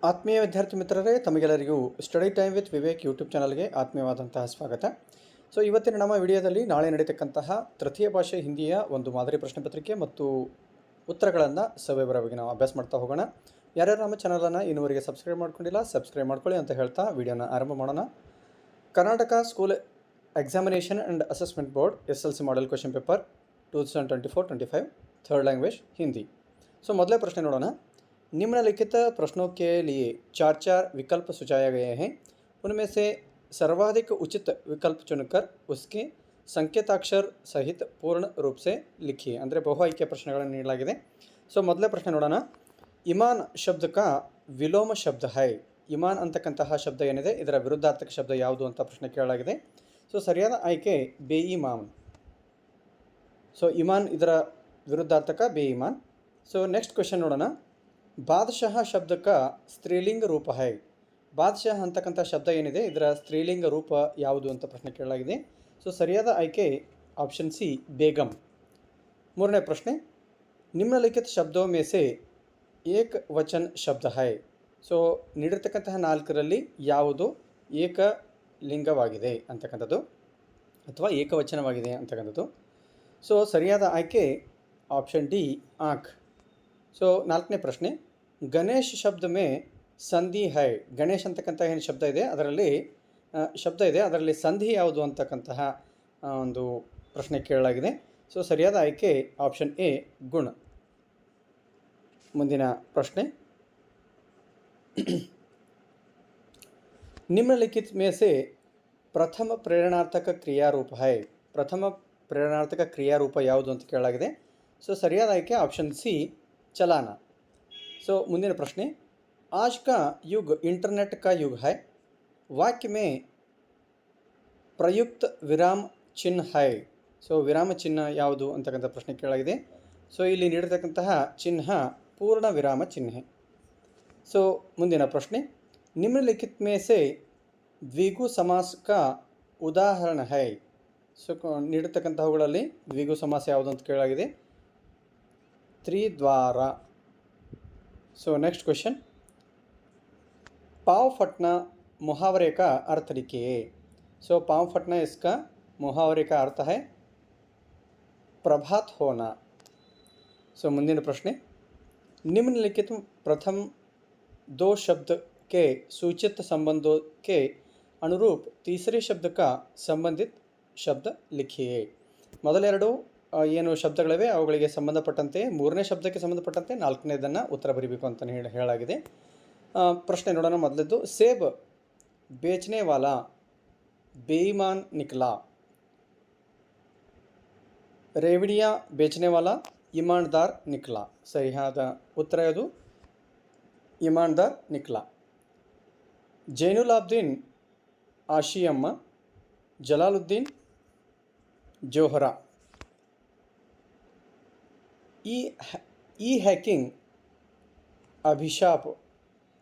ಆತ್ಮೀಯ ವಿದ್ಯಾರ್ಥಿ ಮಿತ್ರರೇ, ತಮಗೆಲ್ಲರಿಗೂ study time with Vivek YouTube ಚಾನಲ್ಗೆ ಆತ್ಮೀಯವಾದಂತಹ ಸ್ವಾಗತ. ಇವತ್ತಿನ ನಮ್ಮ ವಿಡಿಯೋದಲ್ಲಿ ನಾಳೆ ನಡೀತಕ್ಕಂತಹ ತೃತೀಯ ಭಾಷೆ ಹಿಂದಿಯ ಒಂದು ಮಾದರಿ ಪ್ರಶ್ನೆ ಪತ್ರಿಕೆ ಮತ್ತು ಉತ್ತರಗಳನ್ನು ಸವಿವರವಾಗಿ ನಾವು ಅಭ್ಯಾಸ ಮಾಡ್ತಾ ಹೋಗೋಣ. ಯಾರ್ಯಾರು ನಮ್ಮ ಚಾನಲನ್ನು ಇನ್ನೂವರೆಗೆ ಸಬ್ಸ್ಕ್ರೈಬ್ ಮಾಡ್ಕೊಂಡಿಲ್ಲ, ಸಬ್ಸ್ಕ್ರೈಬ್ ಮಾಡ್ಕೊಳ್ಳಿ ಅಂತ ಹೇಳ್ತಾ ವಿಡಿಯೋನ ಆರಂಭ ಮಾಡೋಣ. Karnataka school examination and assessment board SLC model question paper 2024-25 third language Hindi. ಮೊದಲೇ ಪ್ರಶ್ನೆ ನೋಡೋಣ. निम्नलिखित प्रश्नों के लिए चार चार विकल्प सुझाए गए हैं. उनमें से सर्वाधिक उचित विकल्प चुनकर उसके संकेताक्षर सहित पूर्ण रूप से लिखिए. ಅಂದರೆ ಬಹು ಆಯ್ಕೆ ಪ್ರಶ್ನೆಗಳನ್ನು ನೀಡಲಾಗಿದೆ. ಮೊದಲೇ ಪ್ರಶ್ನೆ ನೋಡೋಣ. ಇಮಾನ್ ಶಬ್ದ का ವಿಲೋಮ ಶಬ್ದ है. ಇಮಾನ್ ಅಂತಕ್ಕಂತಹ ಶಬ್ದ ಏನಿದೆ ಇದರ ವಿರುದ್ಧಾರ್ಥಕ ಶಬ್ದ ಯಾವುದು ಅಂತ ಪ್ರಶ್ನೆ ಕೇಳಲಾಗಿದೆ. ಸರಿಯಾದ ಆಯ್ಕೆ ಬೇಯಿಮಾನ್. ಇಮಾನ್ ಇದರ ವಿರುದ್ಧಾರ್ಥಕ ಬೇಯಿಮಾನ್. ನೆಕ್ಸ್ಟ್ ಕ್ವೆಶ್ಚನ್ ನೋಡೋಣ. ಬಾದಶಾಹ ಶಬ್ದ का ಸ್ತ್ರೀಲಿಂಗ ರೂಪ है. ಬಾದಶಾಹ ಅಂತಕ್ಕಂಥ ಶಬ್ದ ಏನಿದೆ ಇದರ ಸ್ತ್ರೀಲಿಂಗ ರೂಪ ಯಾವುದು ಅಂತ ಪ್ರಶ್ನೆ ಕೇಳಲಾಗಿದೆ. ಸರಿಯಾದ ಆಯ್ಕೆ ಆಪ್ಷನ್ ಸಿ ಬೇಗಂ. ಮೂರನೇ ಪ್ರಶ್ನೆ. ನಿಮ್ನಲಿಖಿತ ಶಬ್ದೋ ಮೇ ಸೆ ಏಕ ವಚನ ಶಬ್ದ है. ನೀಡಿರ್ತಕ್ಕಂತಹ ನಾಲ್ಕರಲ್ಲಿ ಯಾವುದು ಏಕಲಿಂಗವಾಗಿದೆ ಅಂತಕ್ಕಂಥದ್ದು ಅಥವಾ ಏಕವಚನವಾಗಿದೆ ಅಂತಕ್ಕಂಥದ್ದು. ಸರಿಯಾದ ಆಯ್ಕೆ ಆಪ್ಷನ್ ಡಿ ಆಂಖ್. ನಾಲ್ಕನೇ ಪ್ರಶ್ನೆ. ಗಣೇಶ್ ಶಬ್ದ ಮೇ ಸಂಧಿ ಹೈ. ಗಣೇಶ್ ಅಂತಕ್ಕಂಥ ಏನು ಶಬ್ದ ಇದೆ ಅದರಲ್ಲಿ ಸಂಧಿ ಯಾವುದು ಅಂತಕ್ಕಂತಹ ಒಂದು ಪ್ರಶ್ನೆ ಕೇಳಲಾಗಿದೆ. ಸರಿಯಾದ ಆಯ್ಕೆ ಆಪ್ಷನ್ ಎ ಗುಣ. ಮುಂದಿನ ಪ್ರಶ್ನೆ. निम्नलिखित में से ಪ್ರಥಮ ಪ್ರೇರಣಾರ್ಥಕ ಕ್ರಿಯಾರೂಪ है. ಪ್ರಥಮ ಪ್ರೇರಣಾರ್ಥಕ ಕ್ರಿಯಾರೂಪ ಯಾವುದು ಅಂತ ಕೇಳಲಾಗಿದೆ. ಸರಿಯಾದ ಆಯ್ಕೆ ಆಪ್ಷನ್ ಸಿ चलाना. ಮುಂದಿನ ಪ್ರಶ್ನೆ. आज का युग इंटरनेट का युग है. वाक्य में प्रयुक्त विराम चिन्ह है. ವಿರಾಮ ಚಿಹ್ನ ಯಾವುದು ಅಂತಕ್ಕಂಥ ಪ್ರಶ್ನೆ ಕೇಳಲಾಗಿದೆ. ಇಲ್ಲಿ ನೀಡಿರತಕ್ಕಂತಹ ಚಿಹ್ನ ಪೂರ್ಣ ವಿರಾಮ ಚಿಹ್ನೆ. ಮುಂದಿನ ಪ್ರಶ್ನೆ. निम्नलिखित में से द्विगु समास का उदाहरण है. ನೀಡಿರತಕ್ಕಂತಹವುಗಳಲ್ಲಿ ದ್ವಿಗು ಸಮಾಸ ಯಾವುದು ಅಂತ ಕೇಳಲಾಗಿದೆ. त्रिद्वार. Next question. पाँव फटना मुहावरे का अर्थ लिखिए. पाँव फटना इसका मुहावरे का अर्थ है प्रभात होना. ಮುಂದಿನ ಪ್ರಶ್ನೆ. निम्नलिखित प्रथम दो शब्द के सूचित संबंधों के अनुरूप तीसरे शब्द का संबंधित शब्द लिखिए. ಮೊದಲೆರಡು ಏನು ಶಬ್ದಗಳಿವೆ ಅವುಗಳಿಗೆ ಸಂಬಂಧಪಟ್ಟಂತೆ ಮೂರನೇ ಶಬ್ದಕ್ಕೆ ಸಂಬಂಧಪಟ್ಟಂತೆ ನಾಲ್ಕನೇದನ್ನು ಉತ್ತರ ಬರೀಬೇಕು ಅಂತ ಹೇಳಲಾಗಿದೆ. ಪ್ರಶ್ನೆ ನೋಡೋಣ. ಮೊದಲದ್ದು. ಸೇಬ್ ಬೇಚನೆ ವಾಲಾ ಬೇಯಿಮಾನ್ ನಿಕ್ಲಾ. ರೇವಡಿಯಾ ಬೇಚನೆ ವಾಲಾ ಇಮಾನ್ದಾರ್ ನಿಕ್ಲಾ. ಸರಿಯಾದ ಉತ್ತರ ಇದು ಇಮಾನ್ದಾರ್ ನಿಕ್ಲಾ. ಜೈನುಲಾಬ್ದೀನ್ ಆಶಿಯಮ್ಮ ಜಲಾಲುದ್ದೀನ್ ಜೋಹರಾ. ई हैकिंग अभिशाप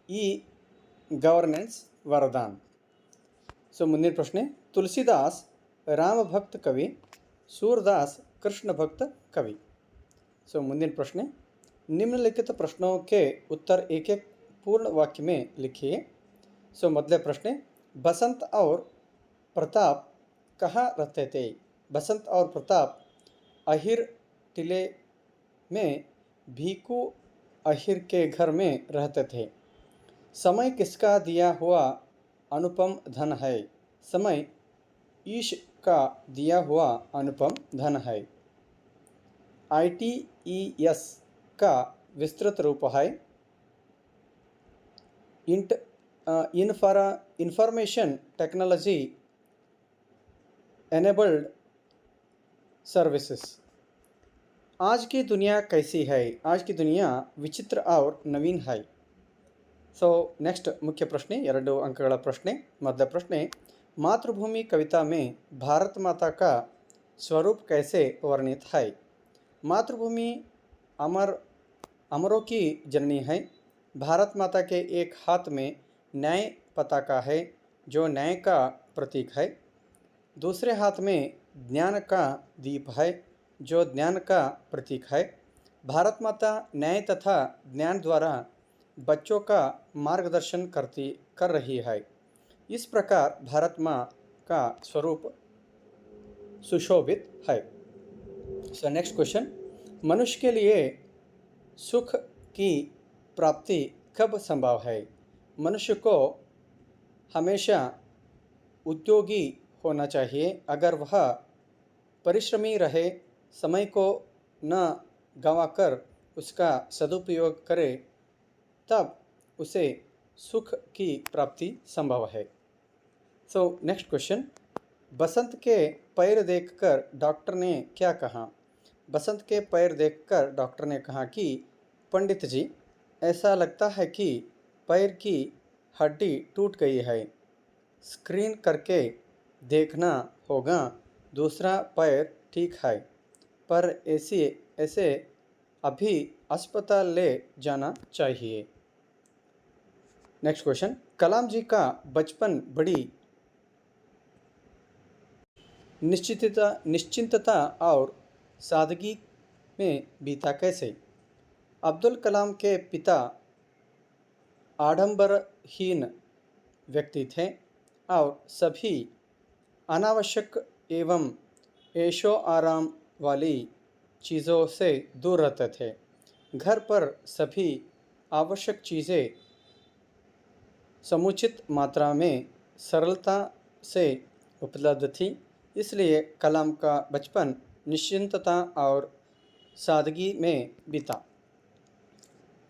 ई गवर्नेंस वरदान. ಮುಂದಿನ ಪ್ರಶ್ನೆ. तुलसीदास राम भक्त कवि, सूरदास कृष्ण भक्त कवि. ಮುಂದಿನ ಪ್ರಶ್ನೆ. निम्नलिखित प्रश्नों के उत्तर एक एक पूर्ण वाक्य में लिखिए. ಮೊದಲೇ प्रश्ने. बसंत और प्रताप कहाँ रहते थे. बसंत और प्रताप अहिर टिले में भीकू अहिर के घर में रहते थे. समय किसका दिया हुआ अनुपम धन है. समय ईश का दिया हुआ अनुपम धन है. ITES का विस्तृत रूप है इंफॉर्मेशन टेक्नोलॉजी एनेबल्ड सर्विसेज. आज की दुनिया कैसी है. आज की दुनिया विचित्र और नवीन है. नेक्स्ट मुख्य प्रश्ने. 2 अंकಗಳ ಪ್ರಶ್ನೆ. ಮೊದಲ ಪ್ರಶ್ನೆ. मातृभूमि कविता में भारत माता का स्वरूप कैसे वर्णित है. मातृभूमि अमरों की जननी है. भारत माता के एक हाथ में न्याय पताका है जो न्याय का प्रतीक है. दूसरे हाथ में ज्ञान का दीप है जो ज्ञान का प्रतीक है. भारत माता न्याय तथा ज्ञान द्वारा बच्चों का मार्गदर्शन कर रही है। इस प्रकार भारत माँ का स्वरूप सुशोभित है। सो नेक्स्ट क्वेश्चन, मनुष्य के लिए सुख की प्राप्ति कब संभव है? मनुष्य को हमेशा उद्योगी होना चाहिए। अगर वह परिश्रमी रहे, समय को न गंवाकर उसका सदुपयोग करे, तब उसे सुख की प्राप्ति संभव है। सो नेक्स्ट क्वेश्चन, बसंत के पैर देखकर डॉक्टर ने क्या कहा? बसंत के पैर देखकर डॉक्टर ने कहा कि पंडित जी, ऐसा लगता है कि पैर की हड्डी टूट गई है। स्क्रीन करके देखना होगा। दूसरा पैर ठीक है, पर ऐसे अभी अस्पताल ले जाना चाहिए। नेक्स्ट क्वेश्चन, कलाम जी का बचपन बड़ी निश्चिंतता और सादगी में बीता कैसे? अब्दुल कलाम के पिता आडंबरहीन व्यक्ति थे और सभी अनावश्यक एवं ऐशो आराम वाली चीज़ों से दूर रहते थे। घर पर सभी आवश्यक चीज़ें समुचित मात्रा में सरलता से उपलब्ध थी, इसलिए कलाम का बचपन निश्चिंतता और सादगी में बीता।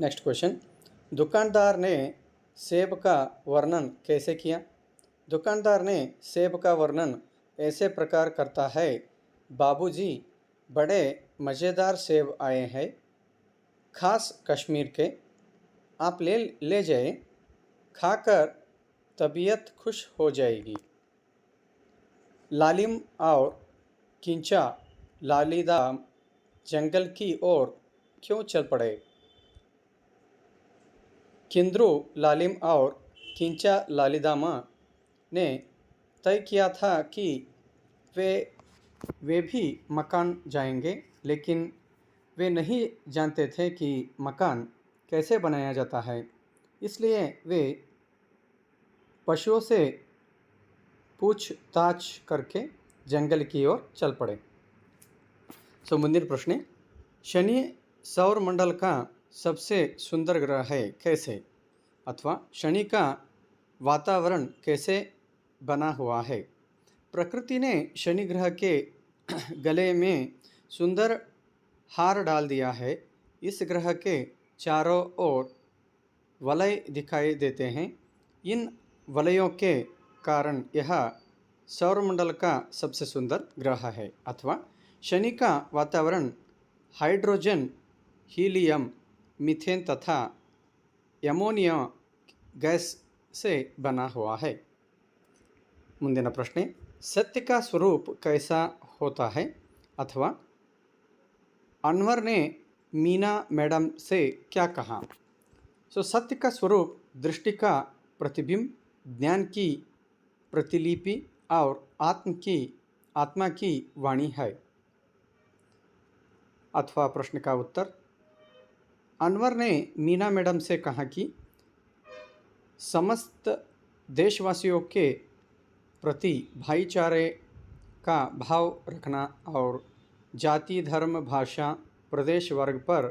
नेक्स्ट क्वेश्चन, दुकानदार ने सेब का वर्णन कैसे किया? दुकानदार ने सेब का वर्णन ऐसे प्रकार करता है, बाबूजी, बड़े मज़ेदार सेब आए हैं, खास कश्मीर के, आप ले जाए, खाकर तबीयत खुश हो जाएगी। लालिम और किंचा लालीदाम जंगल की ओर क्यों चल पड़े? किंद्रू लालिम और किंचा लालीदामा ने तय किया था कि वे भी मकान जाएंगे, लेकिन वे नहीं जानते थे कि मकान कैसे बनाया जाता है, इसलिए वे पशुओं से पूछताछ करके जंगल की ओर चल पड़े। सो ಮುಂದಿನ प्रश्न, शनि सौरमंडल का सबसे सुंदर ग्रह है कैसे? अथवा शनि का वातावरण कैसे बना हुआ है? प्रकृति ने शनि ग्रह के गले में सुंदर हार डाल दिया है। इस ग्रह के चारों ओर वलय दिखाई देते हैं। इन वलयों के कारण यह सौरमंडल का सबसे सुंदर ग्रह है। अथवा शनि का वातावरण हाइड्रोजन, हीलियम, मीथेन तथा एमोनिया गैस से बना हुआ है। ಮುಂದಿನ प्रश्न, सत्य का स्वरूप कैसा होता है? अथवा अनवर ने मीना मैडम से क्या कहा? सत्य का स्वरूप दृष्टि का प्रतिबिंब, ज्ञान की प्रतिलिपि और आत्मा की वाणी है। अथवा प्रश्न का उत्तर, अनवर ने मीना मैडम से कहा कि समस्त देशवासियों के प्रति भाईचारे का भाव रखना और जाति, धर्म, भाषा, प्रदेश, वर्ग पर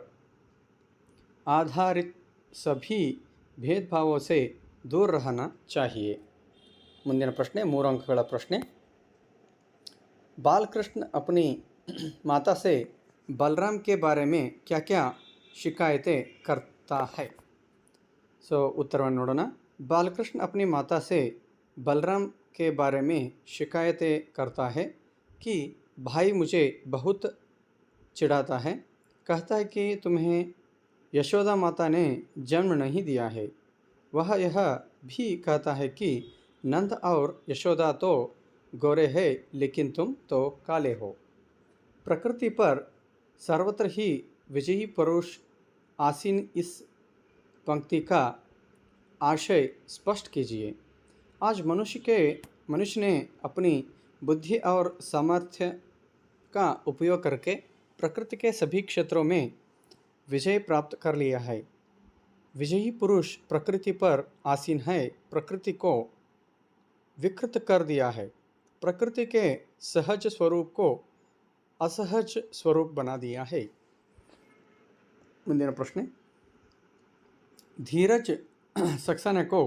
आधारित सभी भेदभावों से दूर रहना चाहिए। ಮುಂದಿನ ಪ್ರಶ್ನೆ 3 अंकಗಳ प्रश्न, बालकृष्ण अपनी माता से बलराम के बारे में क्या क्या शिकायतें करता है? उत्तरವನ್ನು ನೋಡೋಣ। बालकृष्ण अपनी माता से बलराम के बारे में शिकायतें करता है कि भाई मुझे बहुत चिढ़ाता है, कहता है कि तुम्हें यशोदा माता ने जन्म नहीं दिया है। वह यह भी कहता है कि नंद और यशोदा तो गोरे हैं, लेकिन तुम तो काले हो। प्रकृति पर सर्वत्र ही विजयी पुरुष आसीन, इस पंक्ति का आशय स्पष्ट कीजिए। आज मनुष्य ने अपनी बुद्धि और सामर्थ्य का उपयोग करके प्रकृति के सभी क्षेत्रों में विजय प्राप्त कर लिया है। विजयी पुरुष प्रकृति पर आसीन है, प्रकृति को विकृत कर दिया है, प्रकृति के सहज स्वरूप को असहज स्वरूप बना दिया है। ಮುಂದಿನ ಪ್ರಶ್ನೆ, धीरज सक्सेना को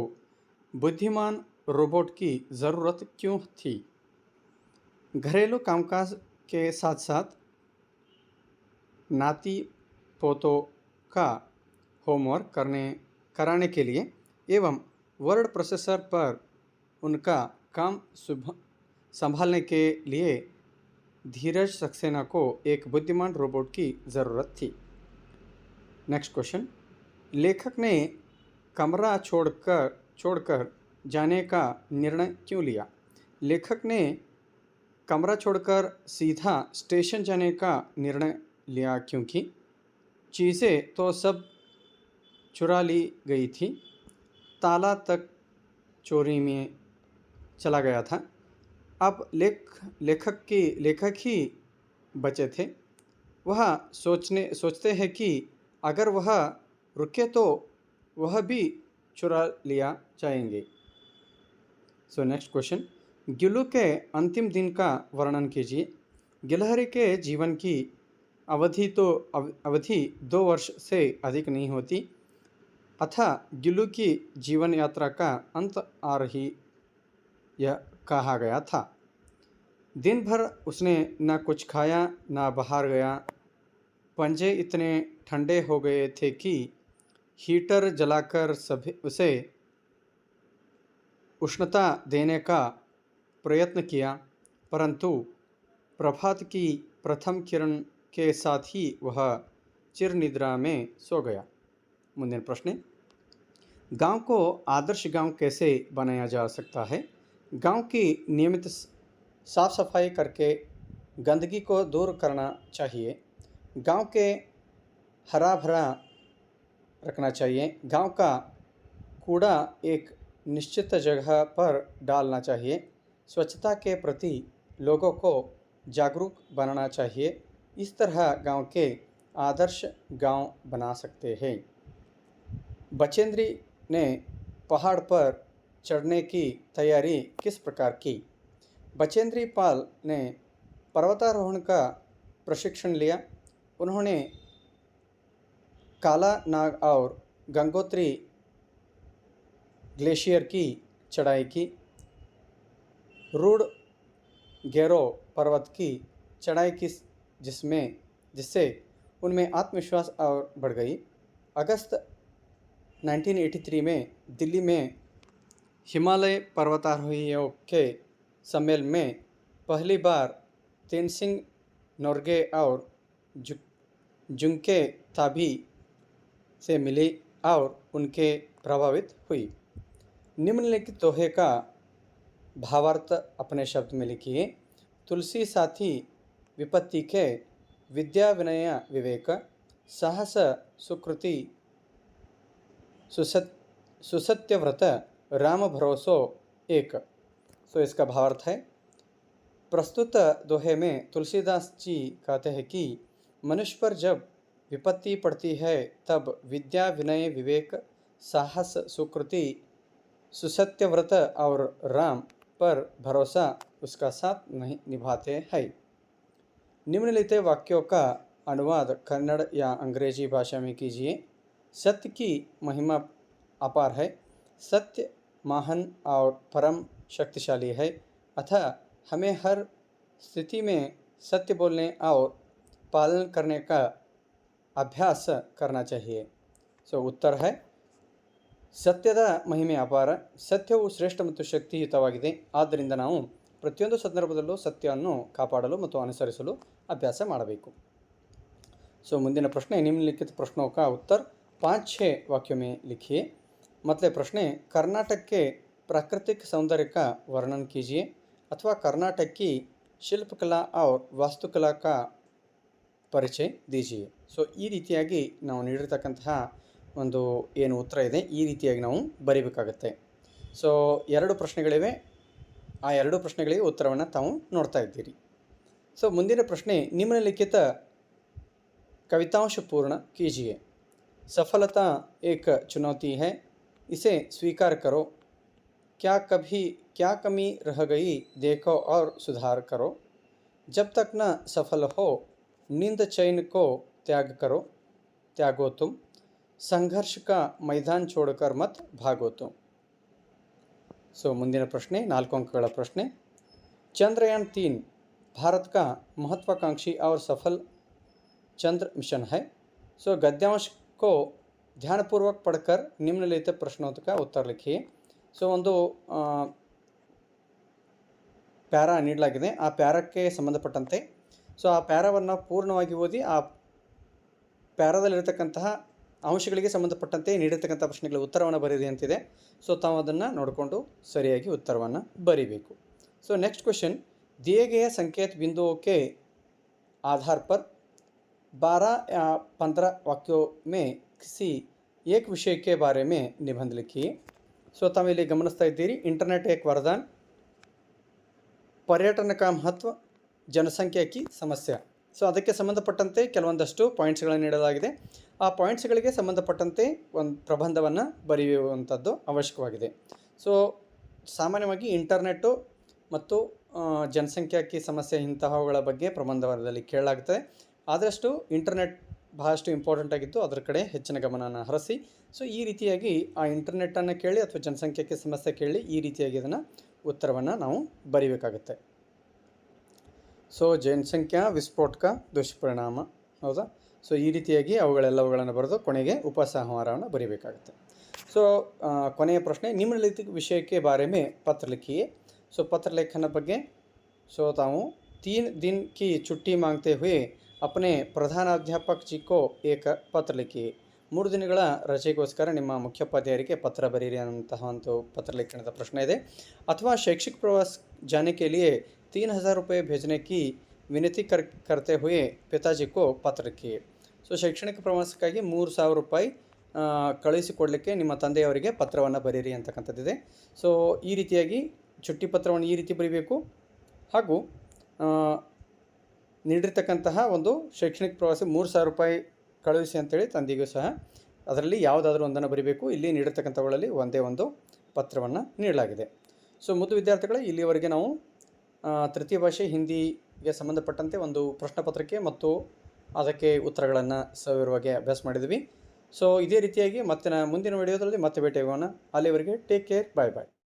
बुद्धिमान रोबोट की ज़रूरत क्यों थी? घरेलू कामकाज के साथ साथ नाती पोतों का होमवर्क कराने के लिए एवं वर्ड प्रोसेसर पर उनका काम संभालने के लिए धीरज सक्सेना को एक बुद्धिमान रोबोट की ज़रूरत थी। नेक्स्ट क्वेश्चन, लेखक ने कमरा छोड़कर जाने का निर्णय क्यों लिया? लेखक ने कमरा छोड़कर सीधा स्टेशन जाने का निर्णय लिया क्योंकि चीज़ें तो सब चुरा ली गई थी, ताला तक चोरी में चला गया था। अब लेखक ही बचे थे। वह सोचते हैं कि अगर वह रुके तो वह भी चुरा लिया जाएंगे। सो नेक्स्ट क्वेश्चन, गिलू के अंतिम दिन का वर्णन कीजिए। गिलहरी के जीवन की अवधि 2 वर्ष से अधिक नहीं होती, अतः गिलू की जीवन यात्रा का अंत आ रही यह कहा गया था। दिन भर उसने न कुछ खाया न बाहर गया। पंजे इतने ठंडे हो गए थे कि हीटर जलाकर उसे उष्णता देने का प्रयत्न किया, परंतु प्रभात की प्रथम किरण के साथ ही वह चिरनिद्रा में सो गया। ಮುಂದಿನ ಪ್ರಶ್ನೆ, गांव को आदर्श गांव कैसे बनाया जा सकता है? गांव की नियमित साफ सफाई करके गंदगी को दूर करना चाहिए। गांव के हरा भरा रखना चाहिए। गांव का कूड़ा एक निश्चित जगह पर डालना चाहिए। स्वच्छता के प्रति लोगों को जागरूक बनाना चाहिए। इस तरह गांव के आदर्श गांव बना सकते हैं। बचेंद्री ने पहाड़ पर चढ़ने की तैयारी किस प्रकार की? बचेंद्री पाल ने पर्वतारोहण का प्रशिक्षण लिया। उन्होंने काला नाग और गंगोत्री ग्लेशियर की चढ़ाई की। रूड गैरो पर्वत की चढ़ाई की जिससे उनमें आत्मविश्वास और बढ़ गई। अगस्त 1983 में दिल्ली में हिमालय पर्वतारोहियों के सम्मेलन में पहली बार तेनसिंग नोर्गे और जुंके ताबी से मिली और उनके प्रभावित हुई। निम्नलिखित दोहे का भावार्थ अपने शब्द में लिखिए। तुलसी साथी विपत्ति के, विद्या विनय विवेक, साहस सुकृति, सुसत्यव्रत, राम भरोसो एक। सो इसका भावार्थ है, प्रस्तुत दोहे में तुलसीदास जी कहते हैं कि मनुष्य पर जब विपत्ति पड़ती है तब विद्या विनय विवेक, साहस सुकृति, सुसत्यव्रत और राम पर भरोसा उसका साथ नहीं निभाते हैं। निम्नलिखित वाक्यों का अनुवाद कन्नड़ या अंग्रेजी भाषा में कीजिए। सत्य की महिमा अपार है, सत्य महान और परम शक्तिशाली है, अतः हमें हर स्थिति में सत्य बोलने और पालन करने का अभ्यास करना चाहिए। सो उत्तर है, ಸತ್ಯದ ಮಹಿಮೆ ಅಪಾರ, ಸತ್ಯವು ಶ್ರೇಷ್ಠ ಮತ್ತು ಶಕ್ತಿಯುತವಾಗಿದೆ. ಆದ್ದರಿಂದ ನಾವು ಪ್ರತಿಯೊಂದು ಸಂದರ್ಭದಲ್ಲೂ ಸತ್ಯವನ್ನು ಕಾಪಾಡಲು ಮತ್ತು ಅನುಸರಿಸಲು ಅಭ್ಯಾಸ ಮಾಡಬೇಕು. सो ಮುಂದಿನ ಪ್ರಶ್ನೆ, निम्नलिखित प्रश्नों का उत्तर 5-6 वाक्यों में लिखिए। मतलब प्रश्न, कर्नाटक के प्राकृतिक सौंदर्य का वर्णन कीजिए अथवा कर्नाटक की ಶಿಲ್ಪಕಲಾ और ವಾಸ್ತುಕಲಾ का ಪರಿಚಯ दीजिए. ಸೊ ಈ ರೀತಿಯಾಗಿ ನಾವು ನೀಡಿರ್ತಕ್ಕಂತಹ ಒಂದು ಏನು ಉತ್ತರ ಇದೆ ಈ ರೀತಿಯಾಗಿ ನಾವು ಬರೀಬೇಕಾಗುತ್ತೆ. ಸೊ 2 ಪ್ರಶ್ನೆಗಳಿವೆ, ಆ 2 ಪ್ರಶ್ನೆಗಳಿಗೆ ಉತ್ತರವನ್ನು ತಾವು ನೋಡ್ತಾ ಇದ್ದೀರಿ. ಸೊ ಮುಂದಿನ ಪ್ರಶ್ನೆ, ನಿಮ್ನಲಿಖಿತ ಕವಿತಾಂಶ पूर्ण कीजिए. सफलता एक चुनौती है, इसे स्वीकार करो। क्या कमी रह गई देखो और सुधार करो। जब तक न सफल हो नींद चैन को त्यागो तुम। संघर्ष का मैदान छोड़कर मत भागो तुम। सो ಮುಂದಿನ ಪ್ರಶ್ನೆ 4 अंकಗಳ प्रश्न। चंद्रयान-3 भारत का महत्वाकांक्षी और सफल चंद्र मिशन है। सो गद्यांश को ध्यानपूर्वक पढ़कर निम्नलिखित प्रश्नों का उत्तर लिखिए। सो ಒಂದು ಪ್ಯಾರಾ ನೀಡಲಾಗಿದೆ, ಆ ಪ್ಯಾರಕ್ಕೆ ಸಂಬಂಧಪಟ್ಟಂತೆ ಸೊ ಆ ಪ್ಯಾರಾವನ್ನು ಪೂರ್ಣವಾಗಿ ಓದಿ ಆ ಪ್ಯಾರಾದಲ್ಲಿರತಕ್ಕಂತಹ ಅಂಶಗಳಿಗೆ ಸಂಬಂಧಪಟ್ಟಂತೆ ನೀಡಿರ್ತಕ್ಕಂಥ ಪ್ರಶ್ನೆಗಳ ಉತ್ತರವನ್ನು ಬರೀರಿ ಅಂತಿದೆ। ಸೊ ತಾವು ಅದನ್ನು ನೋಡಿಕೊಂಡು ಸರಿಯಾಗಿ उत्तरವನ್ನು ಬರೀಬೇಕು। सो नेक्स्ट क्वेश्चन, दिए गए संकेत बिंदुओं के आधार पर 12 या 15 वाक्यों में किसी एक विषय के बारे में निबंध लिखिए। सो ताವು ಇಲ್ಲಿ ಗಮನಿಸ್ತಾ ಇದ್ದೀರಿ, इंटरनेट एक वरदान, पर्यटन का महत्व, जनसंख्या की समस्या। ಸೊ ಅದಕ್ಕೆ ಸಂಬಂಧಪಟ್ಟಂತೆ ಕೆಲವೊಂದಷ್ಟು ಪಾಯಿಂಟ್ಸ್ಗಳನ್ನು ನೀಡಲಾಗಿದೆ। ಆ ಪಾಯಿಂಟ್ಸ್ಗಳಿಗೆ ಸಂಬಂಧಪಟ್ಟಂತೆ ಒಂದು ಪ್ರಬಂಧವನ್ನು ಬರೆಯುವಂಥದ್ದು ಅವಶ್ಯಕವಾಗಿದೆ। ಸೊ ಸಾಮಾನ್ಯವಾಗಿ ಇಂಟರ್ನೆಟ್ಟು ಮತ್ತು ಜನಸಂಖ್ಯಾ ಕಿ ಸಮಸ್ಯೆ ಇಂತಹವುಗಳ ಬಗ್ಗೆ ಪ್ರಬಂಧದಲ್ಲಿ ಕೇಳಲಾಗ್ತದೆ। ಆದಷ್ಟು ಇಂಟರ್ನೆಟ್ ಬಹಳಷ್ಟು ಇಂಪಾರ್ಟೆಂಟ್ ಆಗಿದ್ದು ಅದರ ಕಡೆ ಹೆಚ್ಚಿನ ಗಮನವನ್ನು ಹರಿಸಿ। ಸೊ ಈ ರೀತಿಯಾಗಿ ಆ ಇಂಟರ್ನೆಟ್ಟನ್ನು ಕೇಳಿ ಅಥವಾ ಜನಸಂಖ್ಯಾ ಕಿ ಸಮಸ್ಯೆ ಕೇಳಿ ಈ ರೀತಿಯಾಗಿ ಇದನ್ನು ಉತ್ತರವನ್ನು ನಾವು ಬರೀಬೇಕಾಗುತ್ತೆ। ಸೊ ಜನಸಂಖ್ಯಾ ವಿಸ್ಫೋಟಕ ದುಷ್ಪರಿಣಾಮ, ಹೌದಾ? ಸೊ ಈ ರೀತಿಯಾಗಿ ಅವುಗಳೆಲ್ಲವುಗಳನ್ನು ಬರೆದು ಕೊನೆಗೆ ಉಪಸಂಹಾರವನ್ನು ಬರೀಬೇಕಾಗುತ್ತೆ। ಸೊ ಕೊನೆಯ ಪ್ರಶ್ನೆ, ನಿಮ್ನಲಿಖಿತ ವಿಷಯಕ್ಕೆ ಬಾರೆ में पत्र लिखिए। सो पत्र लेखन ಬಗ್ಗೆ सो ताऊ 3 दिन की छुट्टी मांगते हुए अपने प्रधानाध्यापक जी को एक पत्र लिखिए। 3 ದಿನಗಳ ರಜೆಗೋಸ್ಕರ ನಿಮ್ಮ ಮುಖ್ಯೋಪಾಧ್ಯಾಯರಿಗೆ ಪತ್ರ ಬರೀರಿ ಅನ್ನುವಂತಹ ಒಂದು ಪತ್ರ ಲೇಖನದ ಪ್ರಶ್ನೆ ಇದೆ। ಅಥವಾ शैक्षिक प्रवास जाने के लिए 3000 रुपये भेजने की विनती करते हुए पिताजी को पत्र लिखिए। ಸೊ ಶೈಕ್ಷಣಿಕ ಪ್ರವಾಸಕ್ಕಾಗಿ 3000 ರೂಪಾಯಿ ಕಳುಹಿಸಿಕೊಡಲಿಕ್ಕೆ ನಿಮ್ಮ ತಂದೆಯವರಿಗೆ ಪತ್ರವನ್ನು ಬರೀರಿ ಅಂತಕ್ಕಂಥದ್ದಿದೆ। ಸೊ ಈ ರೀತಿಯಾಗಿ ಚುಟ್ಟಿ ಪತ್ರವನ್ನು ಈ ರೀತಿ ಬರೀಬೇಕು, ಹಾಗೂ ನೀಡಿರ್ತಕ್ಕಂತಹ ಒಂದು ಶೈಕ್ಷಣಿಕ ಪ್ರವಾಸ 3000 ರೂಪಾಯಿ ಕಳುಹಿಸಿ ಅಂತೇಳಿ ತಂದೆಗೂ ಸಹ ಅದರಲ್ಲಿ ಯಾವುದಾದ್ರೂ ಒಂದನ್ನು ಬರೀಬೇಕು। ಇಲ್ಲಿ ನೀಡಿರ್ತಕ್ಕಂಥವುಗಳಲ್ಲಿ ಒಂದೇ ಒಂದು ಪತ್ರವನ್ನು ನೀಡಲಾಗಿದೆ। ಸೊ ಮುದ್ದು ವಿದ್ಯಾರ್ಥಿಗಳೇ, ಇಲ್ಲಿವರೆಗೆ ನಾವು ತೃತೀಯ ಭಾಷೆ ಹಿಂದಿಗೆ ಸಂಬಂಧಪಟ್ಟಂತೆ ಒಂದು ಪ್ರಶ್ನೆ ಪತ್ರಿಕೆ ಮತ್ತು ಅದಕ್ಕೆ ಉತ್ತರಗಳನ್ನು ಸವಿವರವಾಗಿ ಅಭ್ಯಾಸ ಮಾಡಿದ್ವಿ। ಸೊ ಇದೇ ರೀತಿಯಾಗಿ ಮುಂದಿನ ವಿಡಿಯೋದಲ್ಲಿ ಮತ್ತೆ ಭೇಟಿಯಾಗೋಣ। ಅಲ್ಲಿವರೆಗೆ ಟೇಕ್ ಕೇರ್, ಬಾಯ್ ಬಾಯ್।